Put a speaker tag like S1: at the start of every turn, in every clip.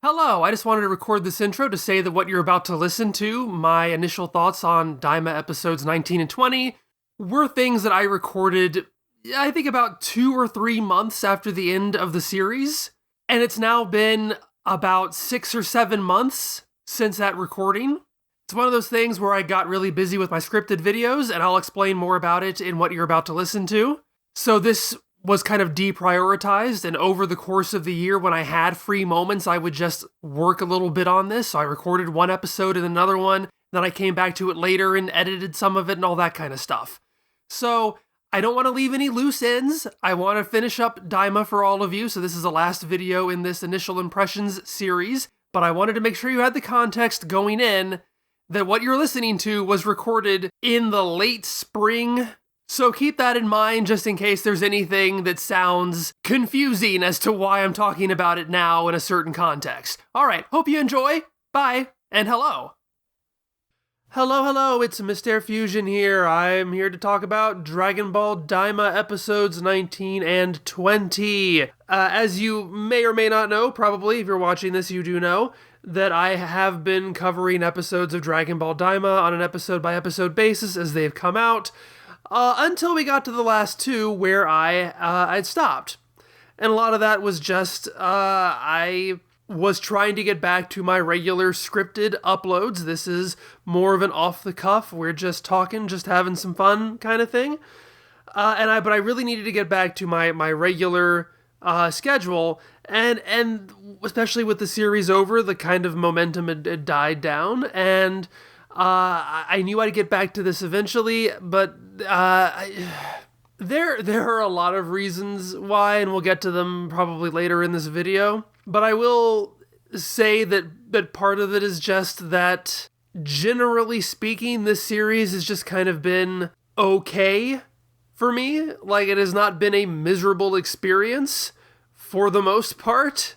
S1: Hello, I just wanted to record this intro to say that what you're about to listen to, my initial thoughts on Daima episodes 19 and 20, were things that I recorded, I think about 2 or 3 months after the end of the series. And it's now been about 6 or 7 months since that recording. It's one of those things where I got really busy with my scripted videos, and I'll explain more about it in what you're about to listen to. So this was kind of deprioritized, and over the course of the year when I had free moments, I would just work a little bit on this. So I recorded one episode and another one, then I came back to it later and edited some of it and all that kind of stuff. So I don't want to leave any loose ends. I want to finish up Daima for all of you, so this is the last video in this Initial Impressions series, but I wanted to make sure you had the context going in that what you're listening to was recorded in the late spring. So keep that in mind just in case there's anything that sounds confusing as to why I'm talking about it now in a certain context. Alright, hope you enjoy. Bye, and hello. Hello, it's Mr. Fusion here. I'm here to talk about Dragon Ball Daima episodes 19 and 20. As you may or may not know, probably if you're watching this you do know, that I have been covering episodes of Dragon Ball Daima on an episode-by-episode basis as they've come out. Until we got to the last two where I'd stopped. And a lot of that was just, I was trying to get back to my regular scripted uploads. This is more of an off-the-cuff, we're just talking, just having some fun kind of thing. But I really needed to get back to my regular schedule, and especially with the series over, the kind of momentum had died down, and I knew I'd get back to this eventually, but there are a lot of reasons why, and we'll get to them probably later in this video. But I will say that part of it is just that, generally speaking, this series has just kind of been okay for me. Like, it has not been a miserable experience for the most part.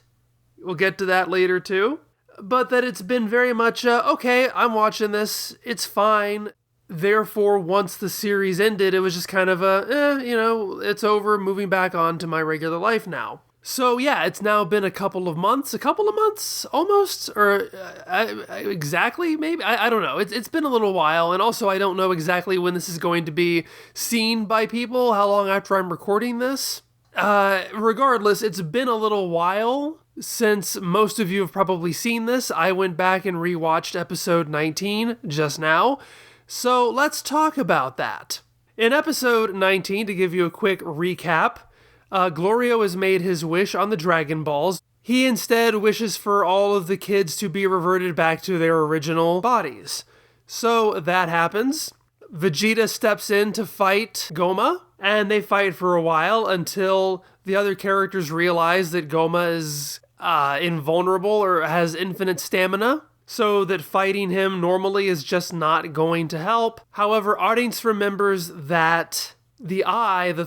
S1: We'll get to that later too. But that it's been very much, okay, I'm watching this, it's fine. Therefore, once the series ended, it was just kind of it's over, moving back on to my regular life now. So yeah, it's now been a couple of months, almost, or exactly, maybe? I don't know. It's been a little while, and also I don't know exactly when this is going to be seen by people, how long after I'm recording this. Regardless, it's been a little while since most of you have probably seen this. I went back and rewatched episode 19 just now, so let's talk about that. In episode 19, to give you a quick recap, Glorio has made his wish on the Dragon Balls. He instead wishes for all of the kids to be reverted back to their original bodies. So that happens. Vegeta steps in to fight Goma, and they fight for a while until the other characters realize that Goma is invulnerable or has infinite stamina, so that fighting him normally is just not going to help. However, audience remembers that the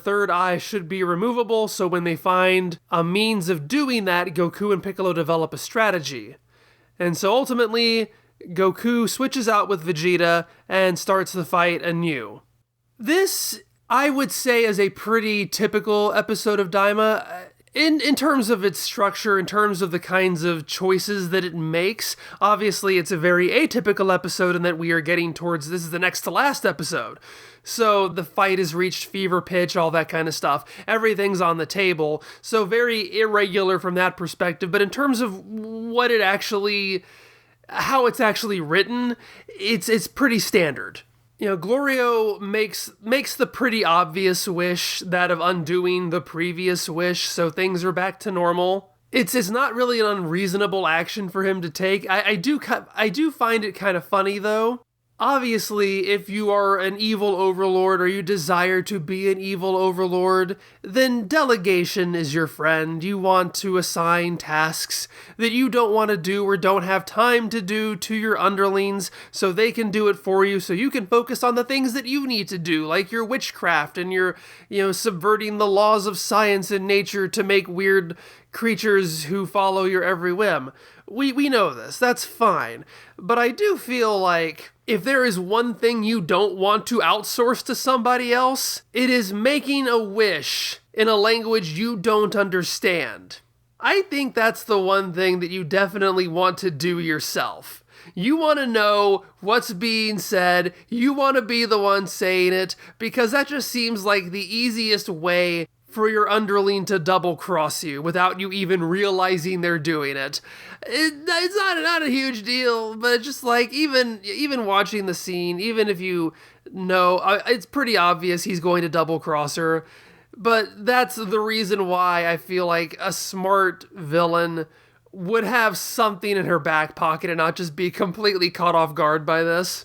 S1: third eye, should be removable, so when they find a means of doing that, Goku and Piccolo develop a strategy. And so ultimately, Goku switches out with Vegeta and starts the fight anew. This, I would say, is a pretty typical episode of Daima. In terms of its structure, in terms of the kinds of choices that it makes, obviously it's a very atypical episode in that we are getting towards, this is the next to last episode. So the fight has reached fever pitch, all that kind of stuff. Everything's on the table, so very irregular from that perspective. But in terms of how it's actually written, it's pretty standard. You know, Glorio makes the pretty obvious wish, that of undoing the previous wish, so things are back to normal. It's not really an unreasonable action for him to take. I do find it kind of funny, though. Obviously, if you are an evil overlord or you desire to be an evil overlord, then delegation is your friend. You want to assign tasks that you don't want to do or don't have time to do to your underlings so they can do it for you, so you can focus on the things that you need to do, like your witchcraft and your, subverting the laws of science and nature to make weird creatures who follow your every whim. We know this, that's fine. But I do feel like if there is one thing you don't want to outsource to somebody else, it is making a wish in a language you don't understand. I think that's the one thing that you definitely want to do yourself. You want to know what's being said, you want to be the one saying it, because that just seems like the easiest way for your underling to double-cross you without you even realizing they're doing it. It's not a huge deal, but it's just like, even watching the scene, even if you know, it's pretty obvious he's going to double-cross her, but that's the reason why I feel like a smart villain would have something in her back pocket and not just be completely caught off guard by this.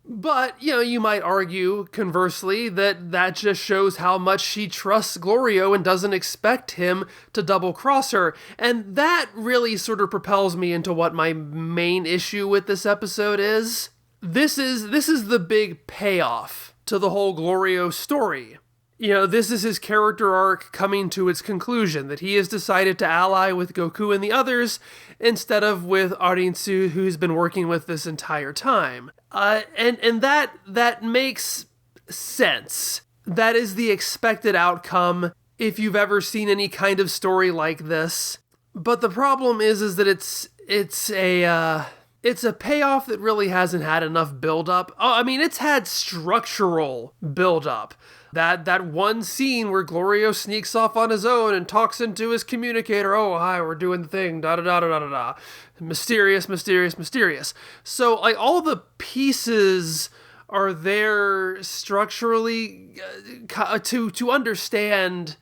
S1: But, you might argue, conversely, that just shows how much she trusts Glorio and doesn't expect him to double-cross her. And that really sort of propels me into what my main issue with this episode is. This is the big payoff to the whole Glorio story. This is his character arc coming to its conclusion, that he has decided to ally with Goku and the others instead of with Arinsu, who's been working with this entire time. And that makes sense. That is the expected outcome if you've ever seen any kind of story like this. But the problem is that it's a payoff that really hasn't had enough build-up. It's had structural build-up. That one scene where Glorio sneaks off on his own and talks into his communicator, oh, hi, we're doing the thing, da-da-da-da-da-da. Mysterious. So, all the pieces are there structurally to understand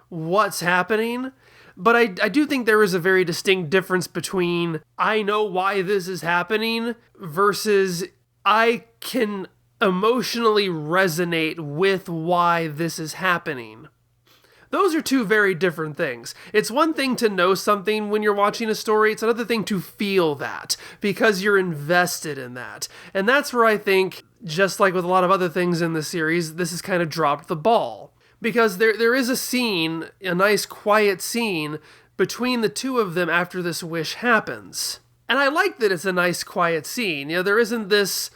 S1: what's happening. But I do think there is a very distinct difference between I know why this is happening versus I can emotionally resonate with why this is happening. Those are two very different things. It's one thing to know something when you're watching a story, it's another thing to feel that, because you're invested in that. And that's where I think, just like with a lot of other things in the series, this has kind of dropped the ball. Because there is a scene, a nice quiet scene, between the two of them after this wish happens. And I like that it's a nice quiet scene. There isn't this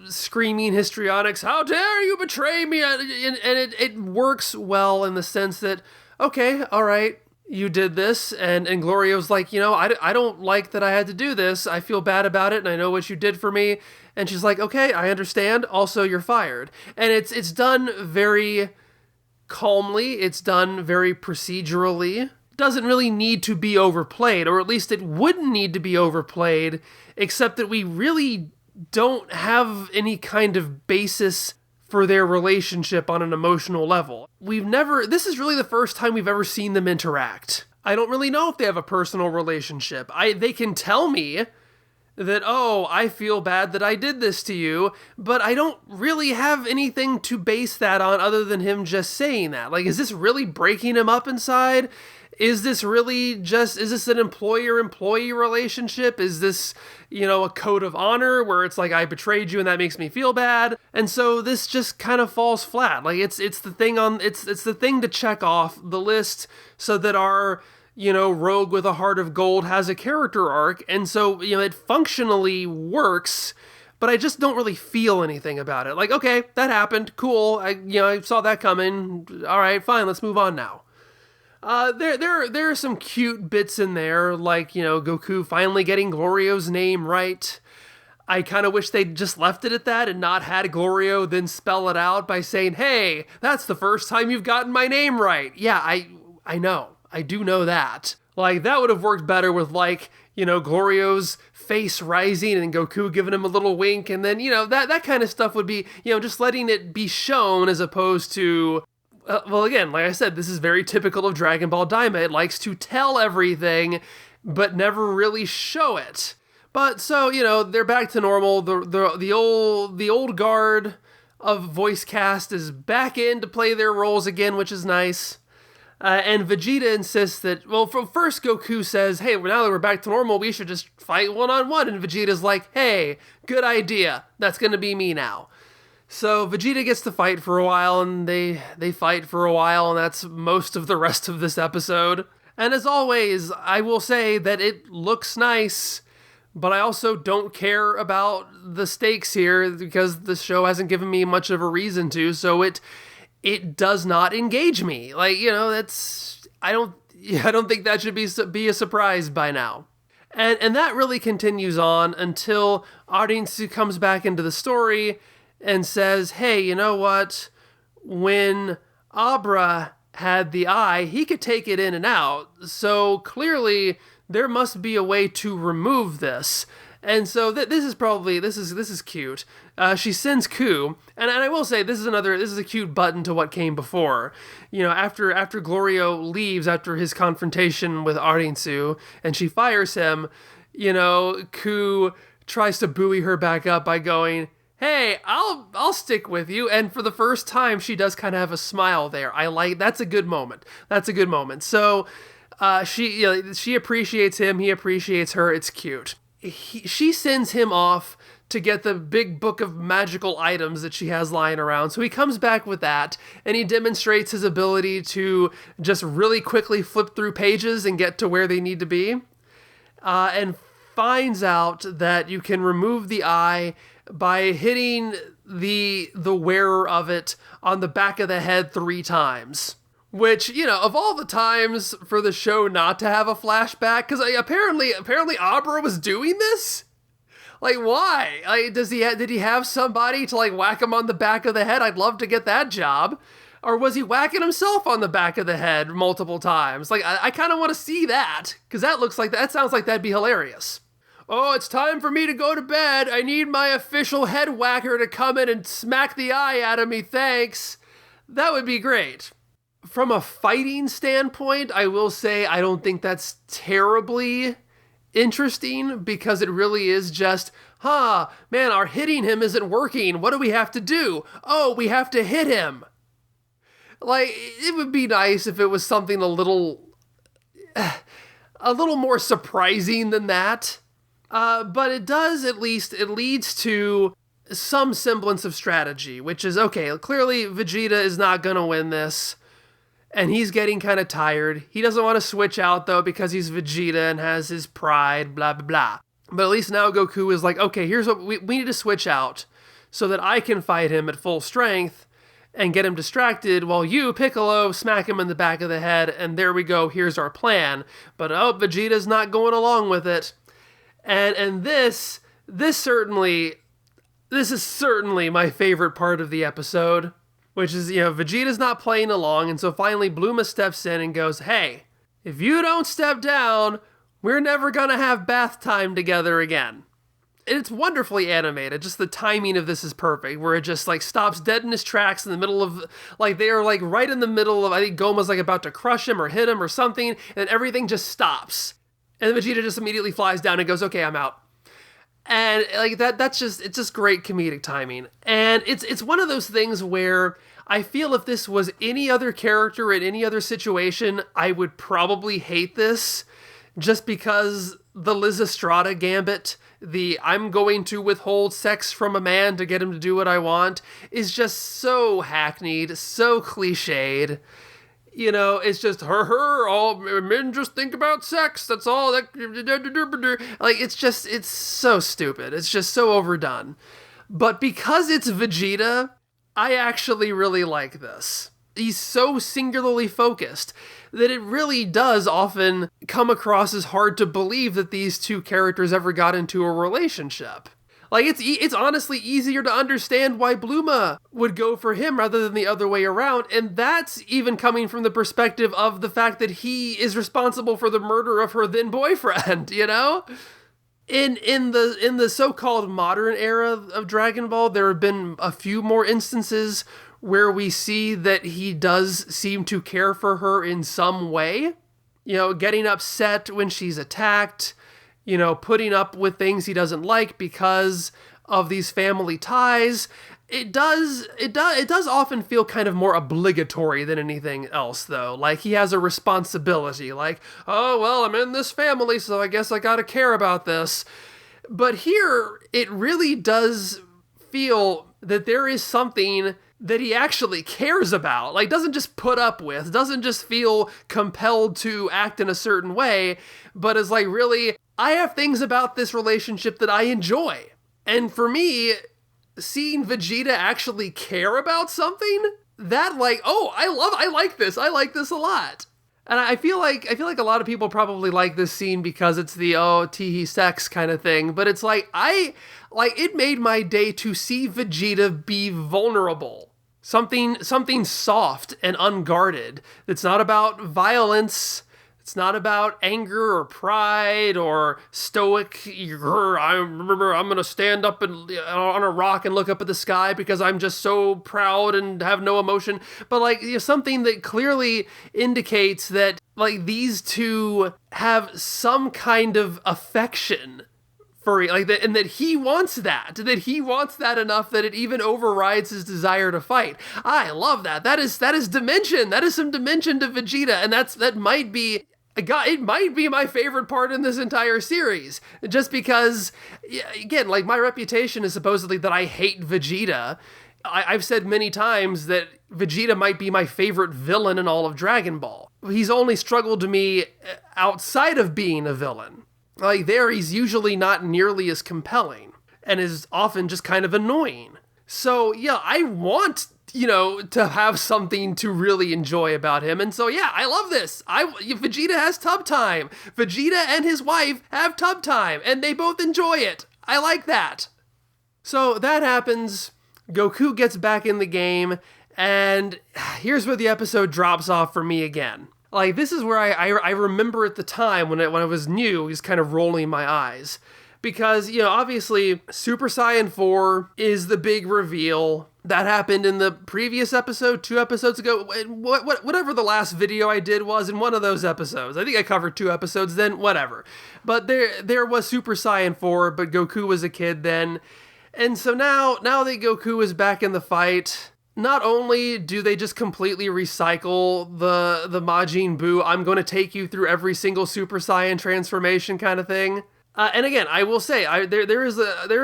S1: screaming histrionics, how dare you betray me? And it works well in the sense that, okay, all right, you did this. And Glorio's like, I don't like that I had to do this. I feel bad about it. And I know what you did for me. And she's like, okay, I understand. Also, you're fired. And it's done very calmly. It's done very procedurally. Doesn't really need to be overplayed, or at least it wouldn't need to be overplayed, except that we really don't have any kind of basis for their relationship on an emotional level. This is really the first time we've ever seen them interact. I don't really know if they have a personal relationship. They can tell me that, oh, I feel bad that I did this to you, but I don't really have anything to base that on other than him just saying that. Is this really breaking him up inside? Is this an employer-employee relationship? Is this, a code of honor where it's like, I betrayed you and that makes me feel bad? And so this just kind of falls flat. It's the thing to check off the list so that our, rogue with a heart of gold has a character arc. And so, it functionally works, but I just don't really feel anything about it. Okay, that happened. Cool. I saw that coming. All right, fine. Let's move on now. There are some cute bits in there, like, Goku finally getting Glorio's name right. I kind of wish they'd just left it at that and not had Glorio then spell it out by saying, hey, that's the first time you've gotten my name right. Yeah, I know. I do know that. That would have worked better with, Glorio's face rising and Goku giving him a little wink, and then, that kind of stuff would be, just letting it be shown as opposed to... well, again, like I said, this is very typical of Dragon Ball Daima. It likes to tell everything, but never really show it. But so, they're back to normal. The old guard of voice cast is back in to play their roles again, which is nice. And Vegeta insists that, first Goku says, hey, now that we're back to normal, we should just fight one-on-one. And Vegeta's like, hey, good idea. That's going to be me now. So Vegeta gets to fight for a while, and they fight for a while, and that's most of the rest of this episode. And as always, I will say that it looks nice, but I also don't care about the stakes here because the show hasn't given me much of a reason to, so it does not engage me. I don't think that should be a surprise by now. And that really continues on until Arinsu comes back into the story and says, hey, you know what? When Abra had the eye, he could take it in and out. So clearly there must be a way to remove this. And so this is cute. She sends Ku, and I will say this is a cute button to what came before. After Glorio leaves after his confrontation with Arinsu, and she fires him, Ku tries to buoy her back up by going, hey, I'll stick with you. And for the first time, she does kind of have a smile there. That's a good moment. So she appreciates him. He appreciates her. It's cute. She sends him off to get the big book of magical items that she has lying around. So he comes back with that, and he demonstrates his ability to just really quickly flip through pages and get to where they need to be. And finds out that you can remove the eye by hitting the wearer of it on the back of the head 3 times. Which, of all the times for the show not to have a flashback, because apparently Abra was doing this? Like, why? Did he have somebody to, whack him on the back of the head? I'd love to get that job. Or was he whacking himself on the back of the head multiple times? I kind of want to see that, because that sounds like that'd be hilarious. Oh, it's time for me to go to bed. I need my official head whacker to come in and smack the eye out of me, thanks. That would be great. From a fighting standpoint, I will say I don't think that's terribly interesting, because it really is just, man, our hitting him isn't working. What do we have to do? Oh, we have to hit him. It would be nice if it was something a little more surprising than that. But it leads to some semblance of strategy, which is, okay, clearly Vegeta is not going to win this. And he's getting kind of tired. He doesn't want to switch out, though, because he's Vegeta and has his pride, blah, blah, blah. But at least now Goku is like, okay, here's what we need to switch out so that I can fight him at full strength and get him distracted while you, Piccolo, smack him in the back of the head, and there we go, here's our plan. But, Vegeta's not going along with it. And this is certainly my favorite part of the episode. Which is, Vegeta's not playing along, and so finally Bluma steps in and goes, hey, if you don't step down, we're never gonna have bath time together again. And it's wonderfully animated. Just the timing of this is perfect, where it just, stops dead in his tracks in the middle of, they are, right in the middle of, I think Goma's, about to crush him or hit him or something, and then everything just stops. And then Vegeta just immediately flies down and goes, okay, I'm out. And it's just great comedic timing. And it's one of those things where I feel if this was any other character in any other situation, I would probably hate this, just because the Lysistrata gambit, the I'm going to withhold sex from a man to get him to do what I want, is just so hackneyed, so cliched. It's just all men just think about sex. That's all. It's so stupid. It's just so overdone. But because it's Vegeta, I actually really like this. He's so singularly focused that it really does often come across as hard to believe that these two characters ever got into a relationship. It's honestly easier to understand why Bluma would go for him rather than the other way around, and that's even coming from the perspective of the fact that he is responsible for the murder of her then boyfriend, In the so-called modern era of Dragon Ball, there have been a few more instances where we see that he does seem to care for her in some way. Getting upset when she's attacked, putting up with things he doesn't like because of these family ties. It does often feel kind of more obligatory than anything else, though. He has a responsibility, oh, well, I'm in this family, so I guess I gotta care about this. But here, it really does feel that there is something that he actually cares about. Doesn't just put up with, doesn't just feel compelled to act in a certain way, but is really, I have things about this relationship that I enjoy. And for me, seeing Vegeta actually care about something, that I like this a lot. And I feel like a lot of people probably like this scene because it's the teehee sex kind of thing, but it's like it made my day to see Vegeta be vulnerable. Something soft and unguarded. It's not about violence. It's not about anger or pride or stoic. I remember I'm going to stand up and on a rock and look up at the sky because I'm just so proud and have no emotion. But like, something that clearly indicates that like these two have some kind of affection for like that, and that he wants that enough that it even overrides his desire to fight. I love that. That is dimension. That is some dimension to Vegeta, and that might be. It might be my favorite part in this entire series, just because, again, like my reputation is supposedly that I hate Vegeta. I've said many times that Vegeta might be my favorite villain in all of Dragon Ball. He's only struggled to me outside of being a villain. Like there, he's usually not nearly as compelling and is often just kind of annoying. So yeah, I want to have something to really enjoy about him. And so, yeah, I love this. Vegeta has tub time. Vegeta and his wife have tub time, and they both enjoy it. I like that. So that happens. Goku gets back in the game, and here's where the episode drops off for me again. Like, this is where I remember at the time when it was new, just kind of rolling my eyes. Because, obviously, Super Saiyan 4 is the big reveal. That happened in the previous episode, 2 episodes ago. Whatever the last video I did was in one of those episodes. I think I covered 2 episodes then, whatever. But there was Super Saiyan 4, but Goku was a kid then. And so now that Goku is back in the fight, not only do they just completely recycle the Majin Buu, I'm going to take you through every single Super Saiyan transformation kind of thing. And again, I will say, there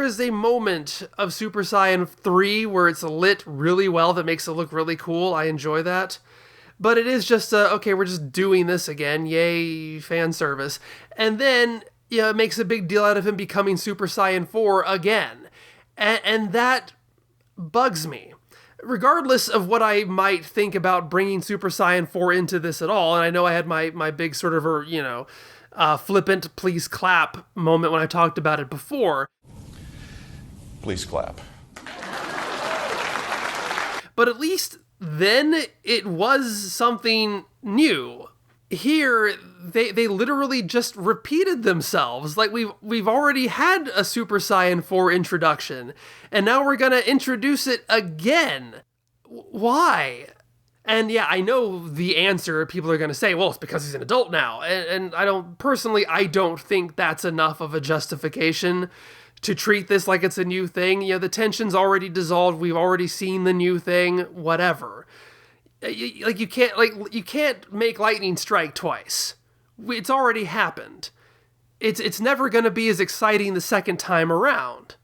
S1: is a moment of Super Saiyan 3 where it's lit really well that makes it look really cool. I enjoy that. But it is just, okay, we're just doing this again. Yay, fan service. And then, it makes a big deal out of him becoming Super Saiyan 4 again. And that bugs me. Regardless of what I might think about bringing Super Saiyan 4 into this at all, and I know I had my big sort of, flippant please clap moment when I talked about it before.
S2: Please clap.
S1: But at least then it was something new. Here, they literally just repeated themselves. Like we've already had a Super Saiyan 4 introduction, and now we're gonna introduce it again. Why? And yeah, I know the answer. People are going to say, well, it's because he's an adult now. And I don't think that's enough of a justification to treat this like it's a new thing. The tension's already dissolved. We've already seen the new thing, whatever. You can't make lightning strike twice. It's already happened. It's never going to be as exciting the second time around.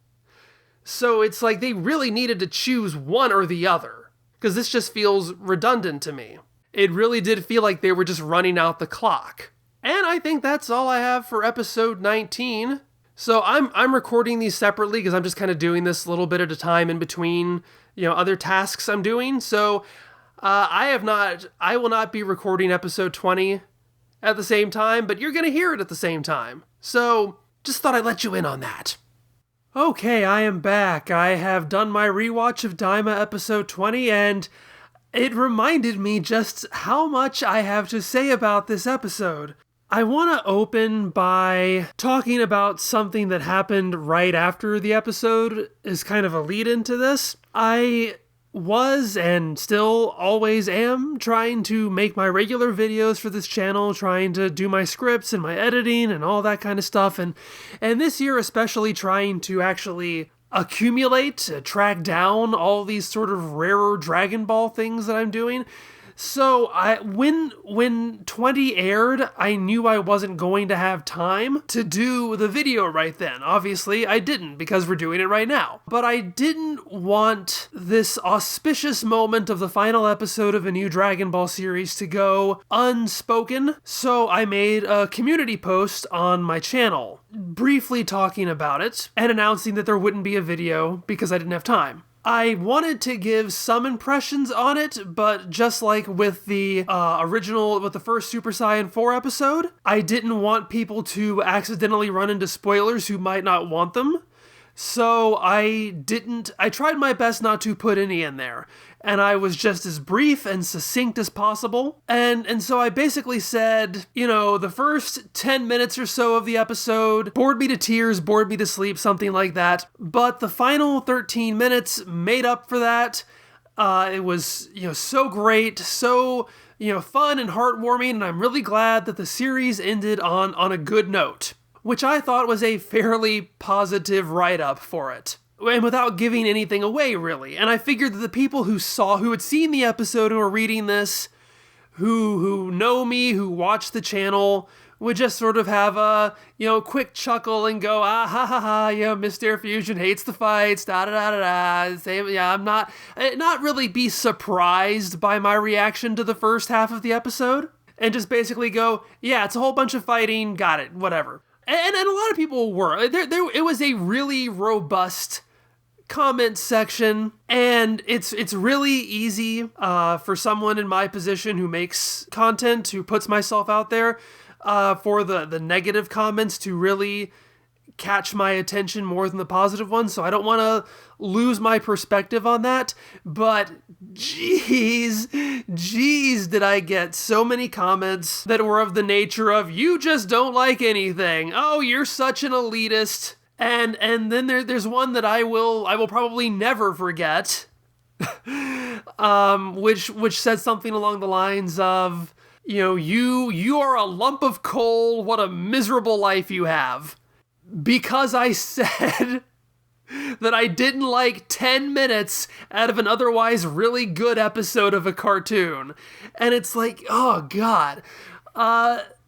S1: So it's like they really needed to choose one or the other. Because this just feels redundant to me. It really did feel like they were just running out the clock. And I think that's all I have for episode 19. So I'm recording these separately because I'm just kind of doing this a little bit at a time in between, other tasks I'm doing. So I will not be recording episode 20 at the same time, but you're going to hear it at the same time. So just thought I'd let you in on that. Okay, I am back. I have done my rewatch of Daima episode 20, and it reminded me just how much I have to say about this episode. I want to open by talking about something that happened right after the episode as kind of a lead into this. I was and still always am trying to make my regular videos for this channel, trying to do my scripts and my editing and all that kind of stuff, and this year especially trying to actually accumulate, track down all these sort of rarer Dragon Ball things that I'm doing. So when 20 aired, I knew I wasn't going to have time to do the video right then. Obviously, I didn't because we're doing it right now. But I didn't want this auspicious moment of the final episode of a new Dragon Ball series to go unspoken. So I made a community post on my channel, briefly talking about it and announcing that there wouldn't be a video because I didn't have time. I wanted to give some impressions on it, but just like with the with the first Super Saiyan 4 episode, I didn't want people to accidentally run into spoilers who might not want them. So I tried my best not to put any in there. And I was just as brief and succinct as possible. And so I basically said, the first 10 minutes or so of the episode bored me to tears, bored me to sleep, something like that. But the final 13 minutes made up for that. It was, so great, so, fun and heartwarming. And I'm really glad that the series ended on a good note, which I thought was a fairly positive write-up for it. And without giving anything away, really. And I figured that the people who had seen the episode and were reading this, who know me, who watch the channel, would just sort of have a, quick chuckle and go, ah, ha, ha, ha, Mr. Fusion hates the fights, da-da-da-da-da. I'm not really be surprised by my reaction to the first half of the episode. And just basically go, yeah, it's a whole bunch of fighting, got it, whatever. And a lot of people were. It was a really robust comment section, and it's really easy for someone in my position who makes content, who puts myself out there, for the negative comments to really catch my attention more than the positive ones. So I don't want to lose my perspective on that. But geez, did I get so many comments that were of the nature of, you just don't like anything. Oh, you're such an elitist. And then there's one that I will probably never forget, which said something along the lines of, you are a lump of coal, what a miserable life you have. Because I said that I didn't like 10 minutes out of an otherwise really good episode of a cartoon. And it's like, oh God.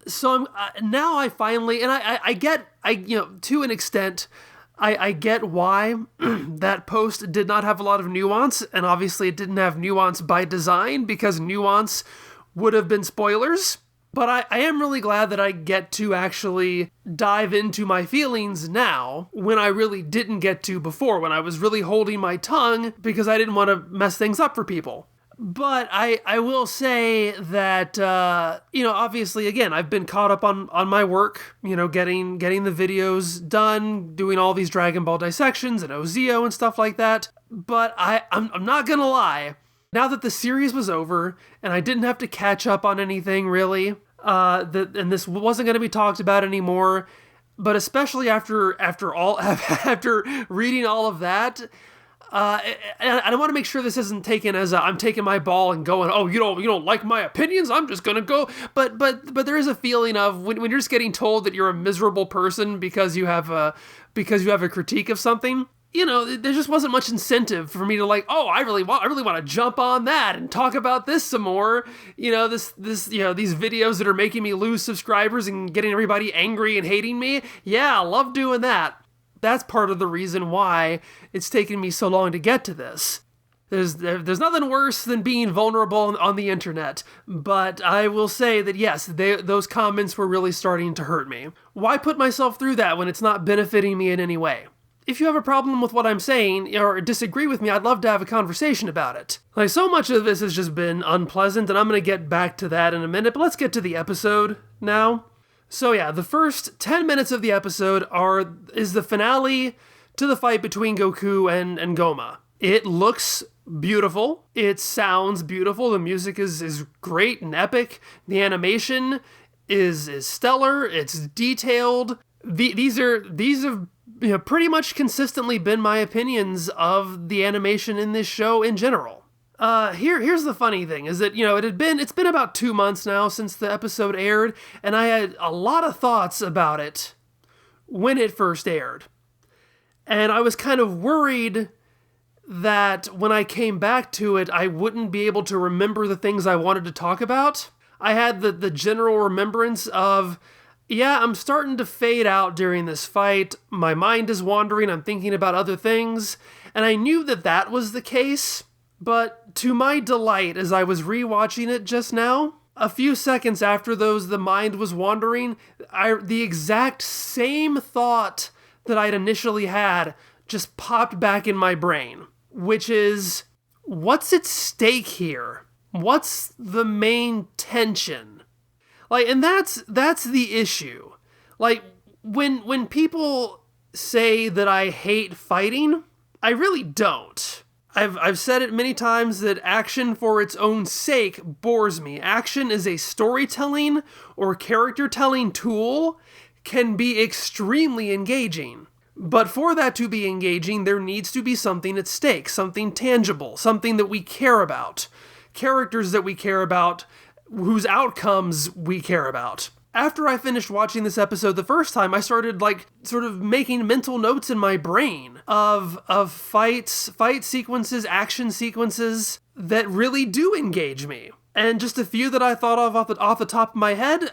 S1: So now I finally, and I get, to an extent, I get why that post did not have a lot of nuance, and obviously it didn't have nuance by design, because nuance would have been spoilers. But I am really glad that I get to actually dive into my feelings now, when I really didn't get to before, when I was really holding my tongue because I didn't want to mess things up for people. But I will say that, obviously, again, I've been caught up on my work, getting the videos done, doing all these Dragon Ball dissections and OZO and stuff like that. But I'm not going to lie. Now that the series was over and I didn't have to catch up on anything really, and this wasn't going to be talked about anymore, but especially after reading all of that, and I want to make sure this isn't taken as I'm taking my ball and going, oh, you don't like my opinions, I'm just gonna go. But there is a feeling of when you're just getting told that you're a miserable person because you have a critique of something. There just wasn't much incentive for me to I really want to jump on that and talk about this some more. These videos that are making me lose subscribers and getting everybody angry and hating me. Yeah, I love doing that. That's part of the reason why it's taken me so long to get to this. There's nothing worse than being vulnerable on the internet, but I will say that yes, those comments were really starting to hurt me. Why put myself through that when it's not benefiting me in any way? If you have a problem with what I'm saying or disagree with me, I'd love to have a conversation about it. So much of this has just been unpleasant, and I'm going to get back to that in a minute, but let's get to the episode now. So yeah, the first 10 minutes of the episode is the finale to the fight between Goku and Goma. It looks beautiful. It sounds beautiful. The music is great and epic. The animation is stellar. It's detailed. These have pretty much consistently been my opinions of the animation in this show in general. Here's the funny thing, is that, it's been about 2 months now since the episode aired, and I had a lot of thoughts about it when it first aired. And I was kind of worried that when I came back to it, I wouldn't be able to remember the things I wanted to talk about. I had the general remembrance of, yeah, I'm starting to fade out during this fight, my mind is wandering, I'm thinking about other things, and I knew that was the case. But to my delight, as I was rewatching it just now, a few seconds after the mind was wandering, the exact same thought that I'd initially had just popped back in my brain, which is, what's at stake here? What's the main tension? Like, and that's the issue. Like, when people say that I hate fighting, I really don't. I've said it many times that action for its own sake bores me. Action is a storytelling or character-telling tool, can be extremely engaging. But for that to be engaging, there needs to be something at stake, something tangible, something that we care about, characters that we care about, whose outcomes we care about. After I finished watching this episode the first time, I started sort of making mental notes in my brain of fight sequences, action sequences that really do engage me. And just a few that I thought of off the top of my head,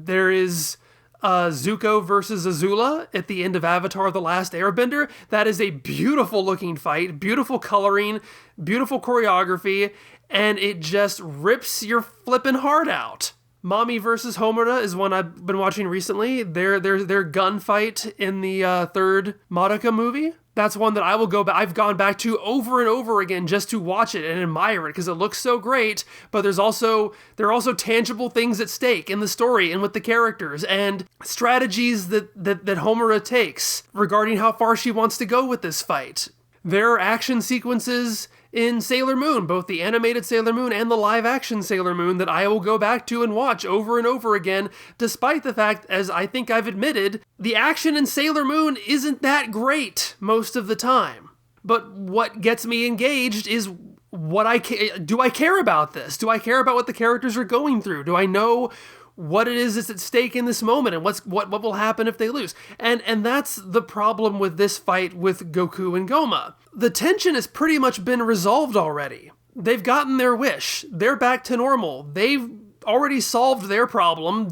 S1: there is Zuko versus Azula at the end of Avatar: The Last Airbender. That is a beautiful looking fight, beautiful coloring, beautiful choreography, and it just rips your flippin' heart out. Mommy versus Homura is one I've been watching recently. Their gunfight in the third Madoka movie. That's one that I will go back. I've gone back to over and over again just to watch it and admire it because it looks so great. But there are also tangible things at stake in the story and with the characters and strategies that Homura takes regarding how far she wants to go with this fight. There are action sequences in Sailor Moon, both the animated Sailor Moon and the live-action Sailor Moon, that I will go back to and watch over and over again, despite the fact, as I think I've admitted, the action in Sailor Moon isn't that great most of the time. But what gets me engaged is do I care about this? Do I care about what the characters are going through? Do I know what it is that's at stake in this moment and what will happen if they lose? And that's the problem with this fight with Goku and Goma. The tension has pretty much been resolved already. They've gotten their wish. They're back to normal. They've already solved their problem.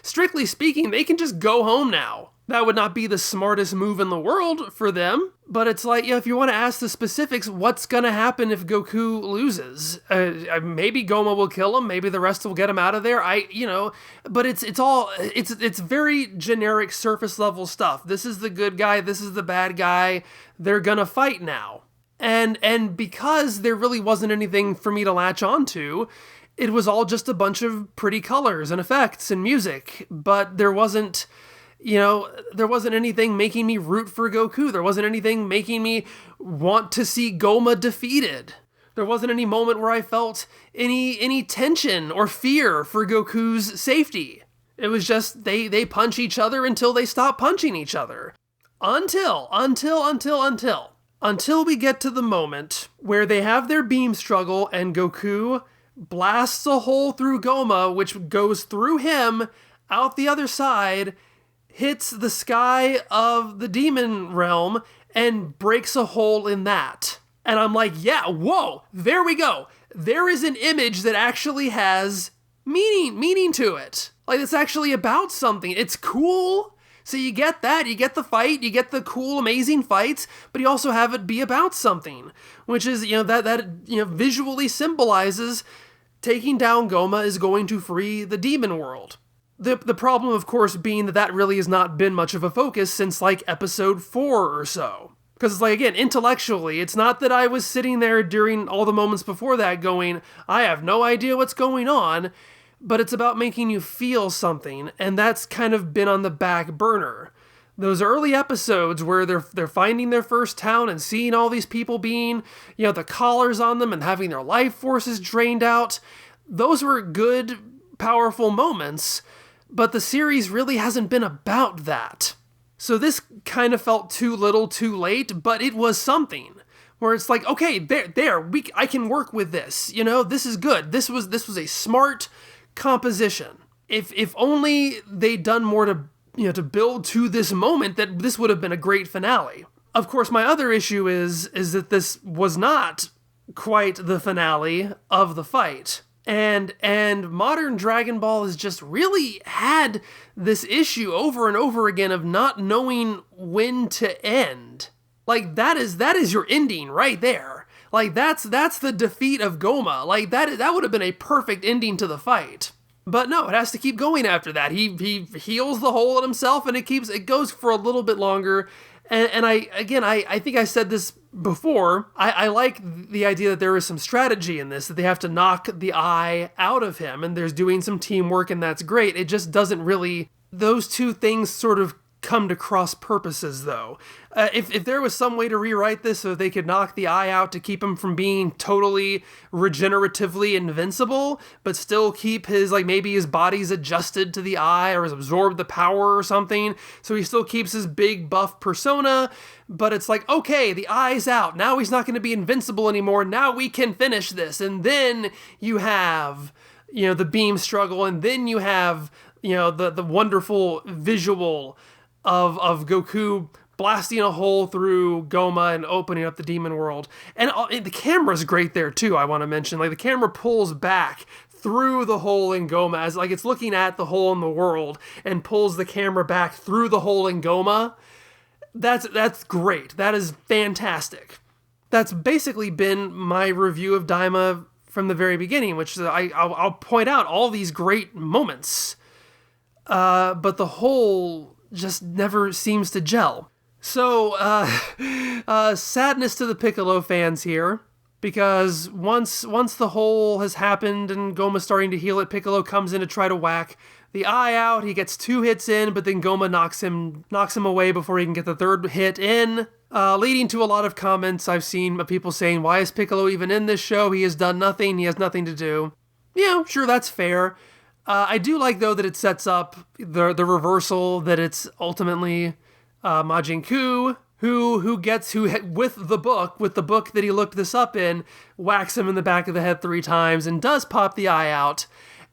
S1: Strictly speaking, they can just go home now. That would not be the smartest move in the world for them, but it's like, if you want to ask the specifics, what's going to happen if Goku loses? Maybe Goma will kill him, maybe the rest will get him out of there, but it's very generic surface level stuff. This is the good guy, this is the bad guy, they're gonna fight now. And because there really wasn't anything for me to latch onto, it was all just a bunch of pretty colors and effects and music, but there wasn't anything making me root for Goku. There wasn't anything making me want to see Goma defeated. There wasn't any moment where I felt any tension or fear for Goku's safety. It was just they punch each other until they stop punching each other. Until we get to the moment where they have their beam struggle and Goku blasts a hole through Goma, which goes through him out the other side, hits the sky of the demon realm, and breaks a hole in that. And I'm like, yeah, whoa, there we go. There is an image that actually has meaning to it. Like, it's actually about something. It's cool. So you get that, you get the fight, you get the cool, amazing fights, but you also have it be about something, which is, that visually symbolizes taking down Goma is going to free the demon world. The problem, of course, being that really has not been much of a focus since, episode 4 or so. Because, again, intellectually, it's not that I was sitting there during all the moments before that going, I have no idea what's going on, but it's about making you feel something, and that's kind of been on the back burner. Those early episodes where they're finding their first town and seeing all these people being, the collars on them and having their life forces drained out, those were good, powerful moments, but the series really hasn't been about that. So this kind of felt too little too late, but it was something. Where it's like, okay, I can work with this. This is good. This was a smart composition. If only they'd done more to build to this moment, that this would have been a great finale. Of course, my other issue is that this was not quite the finale of the fight. And modern Dragon Ball has just really had this issue over and over again of not knowing when to end. That is your ending right there. That's the defeat of Goma. That would have been a perfect ending to the fight. But no, it has to keep going after that. He heals the hole in himself, and it goes for a little bit longer, And I think I said this before. I like the idea that there is some strategy in this, that they have to knock the eye out of him, and there's doing some teamwork, and that's great. It just doesn't really, those two things sort of come to cross purposes, though. If there was some way to rewrite this so they could knock the eye out to keep him from being totally regeneratively invincible, but still keep his, like, maybe his body's adjusted to the eye or has absorbed the power or something, so he still keeps his big buff persona, but it's like, okay, the eye's out, now he's not going to be invincible anymore, now we can finish this. And then you have, the beam struggle, and then you have, the wonderful visual of Goku blasting a hole through Goma and opening up the demon world. And the camera's great there too, I want to mention. Like, the camera pulls back through the hole in Goma, as like it's looking at the hole in the world, and pulls the camera back through the hole in Goma. That's great. That is fantastic. That's basically been my review of Daima from the very beginning, which I'll point out all these great moments. But the whole just never seems to gel. So, sadness to the Piccolo fans here, because once the hole has happened and Goma's starting to heal it, Piccolo comes in to try to whack the eye out. He gets 2 hits in, but then Goma knocks him away before he can get the 3rd hit in, leading to a lot of comments I've seen of people saying, why is Piccolo even in this show? He has done nothing. He has nothing to do. Yeah, sure, that's fair. I do like, though, that it sets up the reversal, that it's ultimately Majin Ku who with the book that he looked this up in, whacks him in the back of the head 3 times and does pop the eye out.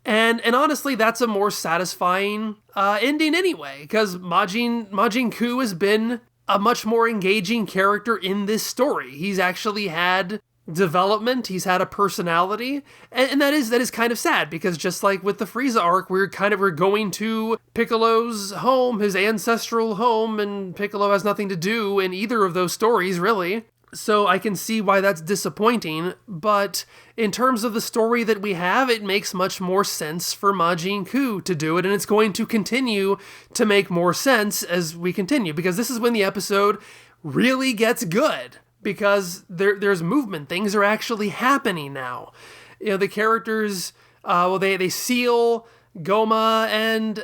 S1: And honestly, that's a more satisfying ending anyway, because Majin Ku has been a much more engaging character in this story. He's actually had development, he's had a personality, and that is kind of sad, because just like with the Frieza arc, we're going to Piccolo's home, his ancestral home, and Piccolo has nothing to do in either of those stories, really. So I can see why that's disappointing, but in terms of the story that we have, it makes much more sense for Majin Ku to do it, and it's going to continue to make more sense as we continue, because this is when the episode really gets good. Because there's movement. Things are actually happening now. The characters, they seal Goma and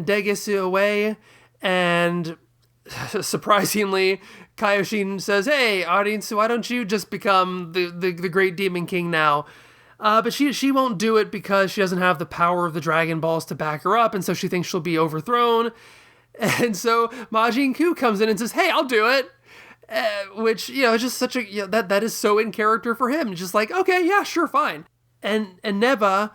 S1: Degisu away, and surprisingly, Kaioshin says, hey, audience, why don't you just become the great Demon King now? But she won't do it because she doesn't have the power of the Dragon Balls to back her up, and so she thinks she'll be overthrown. And so Majin Ku comes in and says, hey, I'll do it. Which, is just such a, that is so in character for him. Just like, okay, yeah, sure, fine. And Neva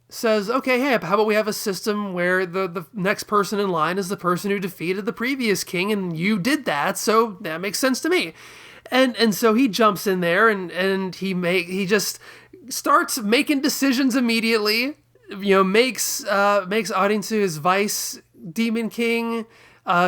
S1: says, okay, hey, how about we have a system where the next person in line is the person who defeated the previous king, and you did that, so that makes sense to me. And so he jumps in there, and he just starts making decisions immediately, makes Audiensu his vice demon king,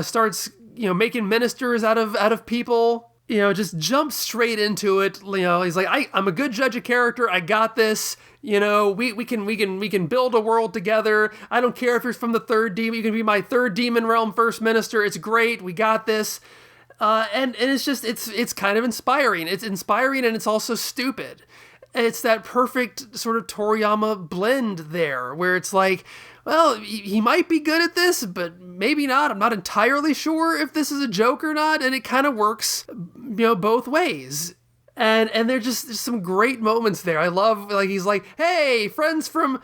S1: starts making ministers out of people, just jump straight into it. He's like, I'm a good judge of character. I got this. We can build a world together. I don't care if you're from the 3rd demon. You can be my 3rd demon realm first minister. It's great. We got this. And it's just, it's kind of inspiring. It's inspiring, and it's also stupid. It's that perfect sort of Toriyama blend there, where it's like, well, he might be good at this, but maybe not. I'm not entirely sure if this is a joke or not, and it kind of works, both ways. And there's just some great moments there. I love, like, he's like, hey, friends from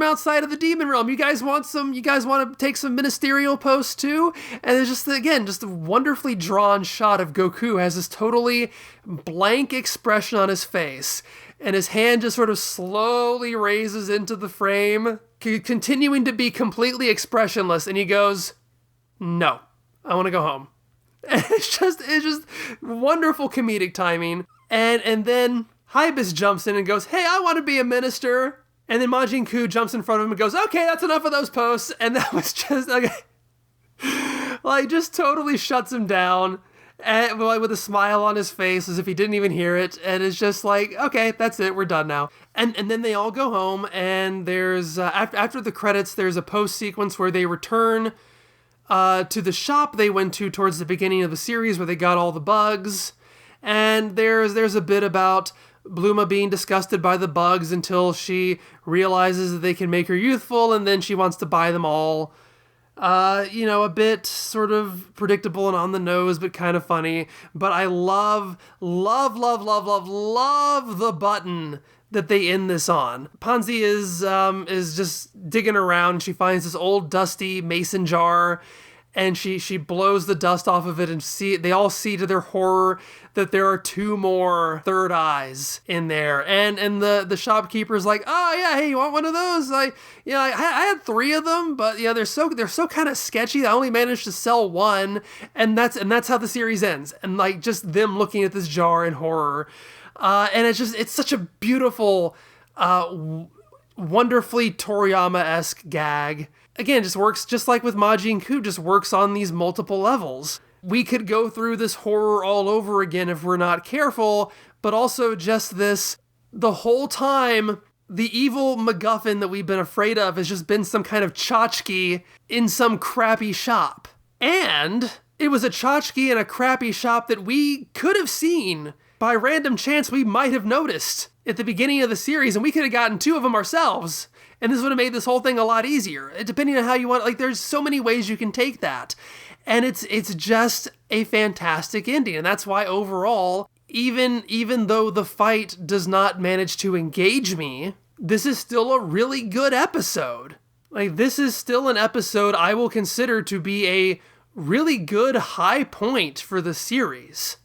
S1: outside of the demon realm, you guys want to take some ministerial posts too? And there's just a wonderfully drawn shot of Goku has this totally blank expression on his face, and his hand just sort of slowly raises into the frame, continuing to be completely expressionless, and he goes, no, I want to go home. And it's just wonderful comedic timing. And then Hybis jumps in and goes, hey, I want to be a minister. And then Majin Ku jumps in front of him and goes, okay, that's enough of those posts. And that was just, just totally shuts him down, and with a smile on his face as if he didn't even hear it. And it's just like, okay, that's it, we're done now. And then they all go home, and there's, after the credits, there's a post sequence where they return to the shop they went to towards the beginning of the series where they got all the bugs. And there's a bit about Bluma being disgusted by the bugs until she realizes that they can make her youthful, and then she wants to buy them all. A bit sort of predictable and on the nose, but kind of funny. But I love the button that they end this on. Pansy is just digging around. She finds this old dusty mason jar, and she blows the dust off of it, and they all see to their horror that there are 2 more third eyes in there. And the shopkeeper's like, oh yeah, hey, you want one of those? I had 3 of them, but yeah, they're so kind of sketchy. I only managed to sell 1, and that's how the series ends. And like just them looking at this jar in horror. And it's such a beautiful, wonderfully Toriyama-esque gag. Again, just works just like with Majin Ku, just works on these multiple levels. We could go through this horror all over again if we're not careful, but also just the whole time, the evil MacGuffin that we've been afraid of has just been some kind of tchotchke in some crappy shop. And it was a tchotchke in a crappy shop that we could have seen. By random chance, we might have noticed at the beginning of the series, and we could have gotten 2 of them ourselves. And this would have made this whole thing a lot easier. Depending on how you want, like there's so many ways you can take that. And it's just a fantastic ending. And that's why overall, even though the fight does not manage to engage me, this is still a really good episode. Like this is still an episode I will consider to be a really good high point for the series.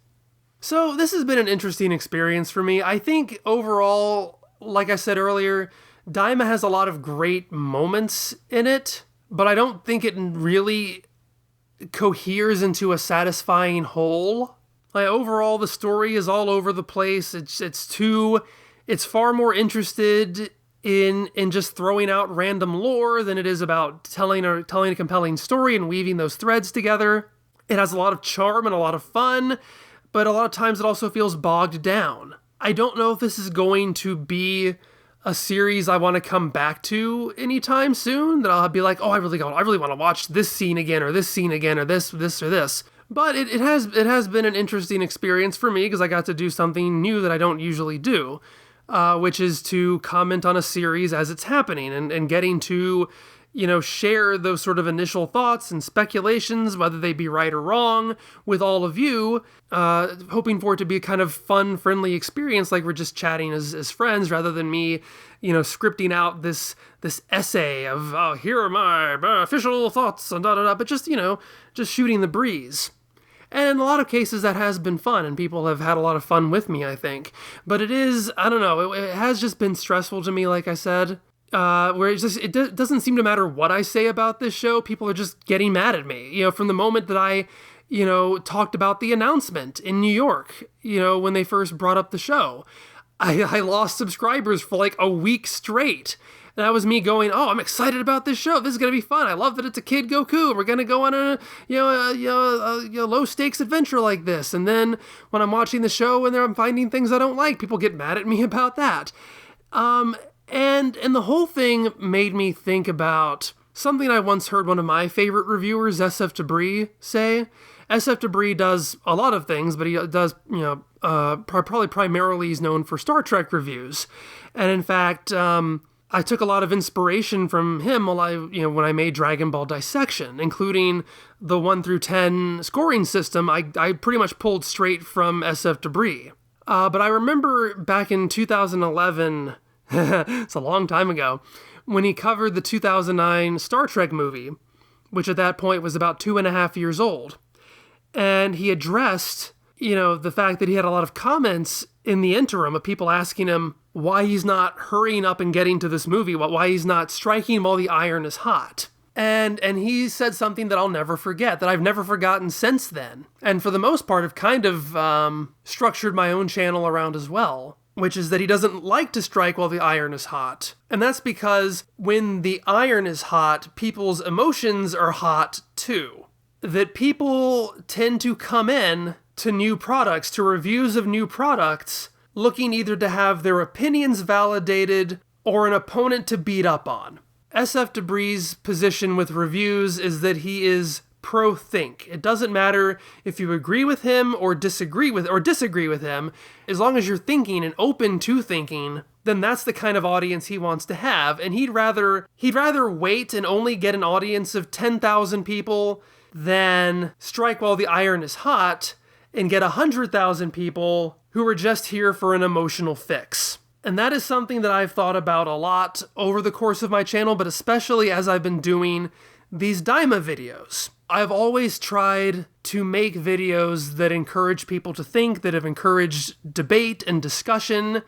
S1: So this has been an interesting experience for me. I think overall, like I said earlier, Daima has a lot of great moments in it, but I don't think it really coheres into a satisfying whole. Like overall, the story is all over the place. It's far more interested in just throwing out random lore than it is about telling a compelling story and weaving those threads together. It has a lot of charm and a lot of fun, but a lot of times it also feels bogged down. I don't know if this is going to be a series I want to come back to anytime soon, that I'll be like, oh, I really want to watch this scene again, or this scene again, or this or this. But it has been an interesting experience for me because I got to do something new that I don't usually do, which is to comment on a series as it's happening and getting to, share those sort of initial thoughts and speculations, whether they be right or wrong, with all of you, hoping for it to be a kind of fun, friendly experience, like we're just chatting as friends, rather than me, scripting out this essay of, oh, here are my official thoughts, and but just shooting the breeze. And in a lot of cases, that has been fun, and people have had a lot of fun with me, I think. But it is, I don't know, it has just been stressful to me, like I said. Where it doesn't seem to matter what I say about this show, people are just getting mad at me. From the moment that I, talked about the announcement in New York, when they first brought up the show, I lost subscribers for like a week straight. And that was me going, oh, I'm excited about this show. This is going to be fun. I love that it's a Kid Goku. We're going to go on a low stakes adventure like this. And then when I'm watching the show and I'm finding things I don't like, people get mad at me about that. And the whole thing made me think about something I once heard one of my favorite reviewers, SF Debris, say. SF Debris does a lot of things, but he does, probably primarily he's known for Star Trek reviews. And in fact, I took a lot of inspiration from him when I made Dragon Ball Dissection, including the 1 through 10 scoring system. I pretty much pulled straight from SF Debris. But I remember back in 2011... it's a long time ago, when he covered the 2009 Star Trek movie, which at that point was about 2.5 years old. And he addressed, the fact that he had a lot of comments in the interim of people asking him why he's not hurrying up and getting to this movie, why he's not striking while the iron is hot. And he said something that I'll never forget, that I've never forgotten since then. And for the most part, I've kind of structured my own channel around as well, which is that he doesn't like to strike while the iron is hot. And that's because when the iron is hot, people's emotions are hot too. That people tend to come in to new products, to reviews of new products, looking either to have their opinions validated or an opponent to beat up on. SF Debris' position with reviews is that he is pro-think. It doesn't matter if you agree with him or disagree with him. As long as you're thinking and open to thinking, then that's the kind of audience he wants to have. And he'd rather wait and only get an audience of 10,000 people than strike while the iron is hot and get 100,000 people who are just here for an emotional fix. And that is something that I've thought about a lot over the course of my channel, but especially as I've been doing these Daima videos. I've always tried to make videos that encourage people to think, that have encouraged debate and discussion,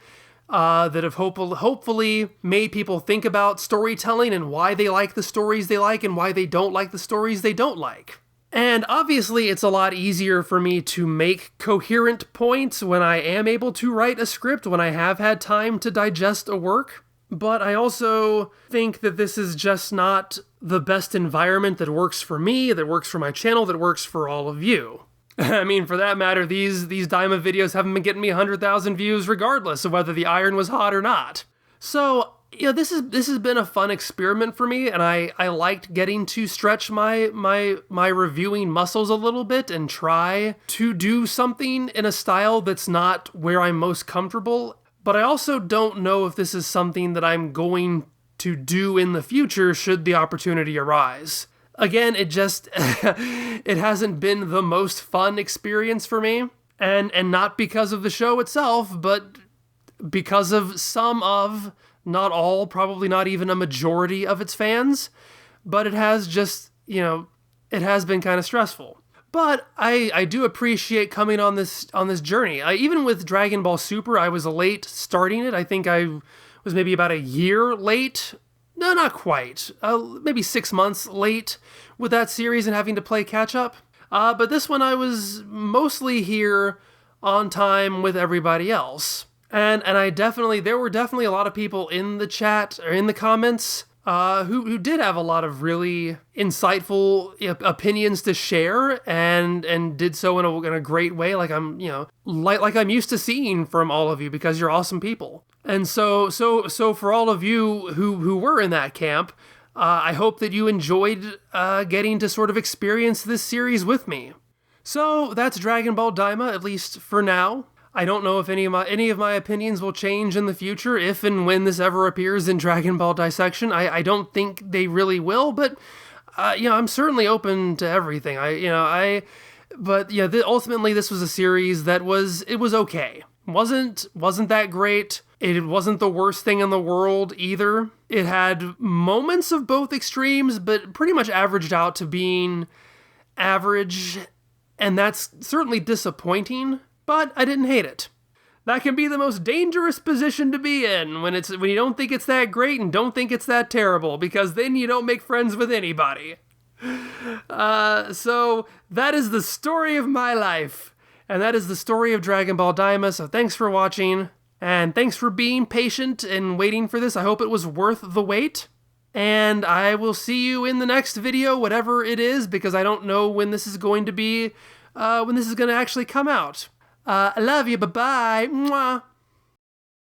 S1: that have hopefully made people think about storytelling and why they like the stories they like and why they don't like the stories they don't like. And obviously it's a lot easier for me to make coherent points when I am able to write a script, when I have had time to digest a work. But I also think that this is just not the best environment that works for me, that works for my channel, that works for all of you. I mean, for that matter, these Daima videos haven't been getting me 100,000 views regardless of whether the iron was hot or not. So, this has been a fun experiment for me, and I liked getting to stretch my reviewing muscles a little bit and try to do something in a style that's not where I'm most comfortable. But I also don't know if this is something that I'm going to do in the future should the opportunity arise. Again, it hasn't been the most fun experience for me, and not because of the show itself, but because of some of, not all, probably not even a majority of its fans, but it has just, it has been kind of stressful. But I do appreciate coming on this journey. Even with Dragon Ball Super, I was late starting it. I think I was maybe about a year late. No, not quite. Maybe 6 months late with that series and having to play catch up. But this one I was mostly here on time with everybody else. And there were definitely a lot of people in the chat or in the comments who did have a lot of really insightful opinions to share and did so in a great way, like I'm used to seeing from all of you, because you're awesome people. And so for all of you who were in that camp, I hope that you enjoyed getting to sort of experience this series with me. So that's Dragon Ball Daima, at least for now. I don't know if any of my opinions will change in the future, if and when this ever appears in Dragon Ball Dissection. I don't think they really will, but I'm certainly open to everything. Ultimately this was a series that was okay. Wasn't that great. It wasn't the worst thing in the world either. It had moments of both extremes, but pretty much averaged out to being average, and that's certainly disappointing. But I didn't hate it. That can be the most dangerous position to be in, when you don't think it's that great and don't think it's that terrible, because then you don't make friends with anybody. So that is the story of my life, and that is the story of Dragon Ball Daima. So thanks for watching, and thanks for being patient and waiting for this. I hope it was worth the wait, and I will see you in the next video, whatever it is, because I don't know when this is going to be, when this is going to actually come out. I love you. Bye-bye. Mwah.